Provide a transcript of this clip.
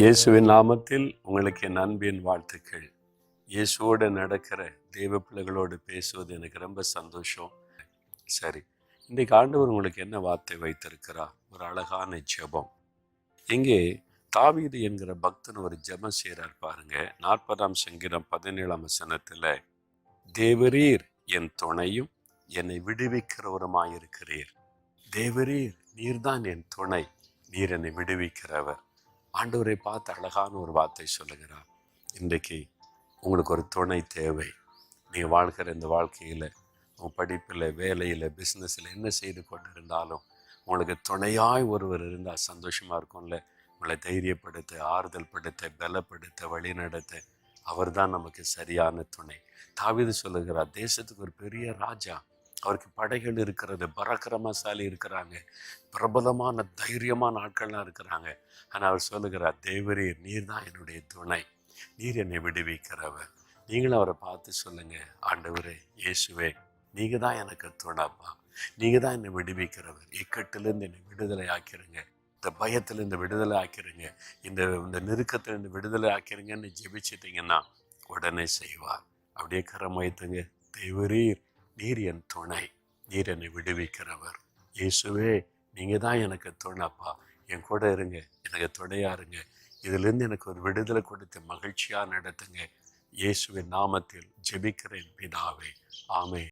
இயேசுவின் நாமத்தில் உங்களுக்கு என் அன்பின் வாழ்த்துக்கள். இயேசுவோடு நடக்கிற தெய்வ பிள்ளைகளோடு பேசுவது எனக்கு ரொம்ப சந்தோஷம். சரி, இன்றைக்கு ஆண்டவர் உங்களுக்கு என்ன வார்த்தை வைத்திருக்கிறார்? ஒரு அழகான ஜெபம். இங்கே தாவீது என்கிற பக்தன் ஒரு ஜெபம் செய்கிறார் பாருங்க. 40ஆம் சங்கீதம் 17ஆம் வசனத்தில், தேவரீர் என் துணையும் என்னை விடுவிக்கிறவருமாயிருக்கிறீர். தேவரீர் நீர்தான் என் துணை, நீர் என்னை விடுவிக்கிறவர். ஆண்டவரை பார்த்து அழகான ஒரு வார்த்தை சொல்லுகிறார். இன்றைக்கு உங்களுக்கு ஒரு துணை தேவை. நீங்கள் வாழ்கிற இந்த வாழ்க்கையில், உங்கள் படிப்பில், வேலையில், பிஸ்னஸில் என்ன செய்து கொண்டு இருந்தாலும் உங்களுக்கு துணையாய் ஒருவர் இருந்தால் சந்தோஷமாக இருக்கும்ல. உங்களை தைரியப்படுத்த, ஆறுதல் படுத்த, பலப்படுத்த, வழிநடத்த அவர் தான் நமக்கு சரியான துணை. தாவீது சொல்லுகிறார், தேசத்துக்கு ஒரு பெரிய ராஜா, அவருக்கு படைகள் இருக்கிறது, பராக்கிரமசாலி இருக்கிறாங்க, பிரபலமான தைரியமான ஆட்கள்லாம் இருக்கிறாங்க. ஆனால் அவர் சொல்லுகிறார், தேவரீர் நீர் தான் என்னுடைய துணை, நீர் என்னை விடுவிக்கிறவர். நீங்களும் அவரை பார்த்து சொல்லுங்க, ஆண்டவரே இயேசுவே, நீங்கள் தான் எனக்கு துணைப்பா, நீங்கள் தான் என்னை விடுவிக்கிறவர். இக்கட்டிலிருந்து என்னை விடுதலை ஆக்கிருங்க, இந்த பயத்திலிருந்து விடுதலை ஆக்கிருங்க, இந்த நெருக்கத்திலிருந்து விடுதலை ஆக்கிருங்கன்னு ஜெபிச்சிட்டிங்கன்னா உடனே செய்வார். அப்படியே கரம் வைத்துங்க, தேவரீர் நீர் என் துணை, நீர் என்னை விடுவிக்கிறவர். இயேசுவே, நீங்கள் தான் எனக்கு துணைப்பா, என் கூட இருங்க, எனக்கு துணையா இருங்க. இதிலிருந்து எனக்கு ஒரு விடுதலை கொடுத்து மகிழ்ச்சியாக நடத்துங்க. இயேசுவின் நாமத்தில் ஜெபிக்கிறேன் பிதாவே, ஆமென்.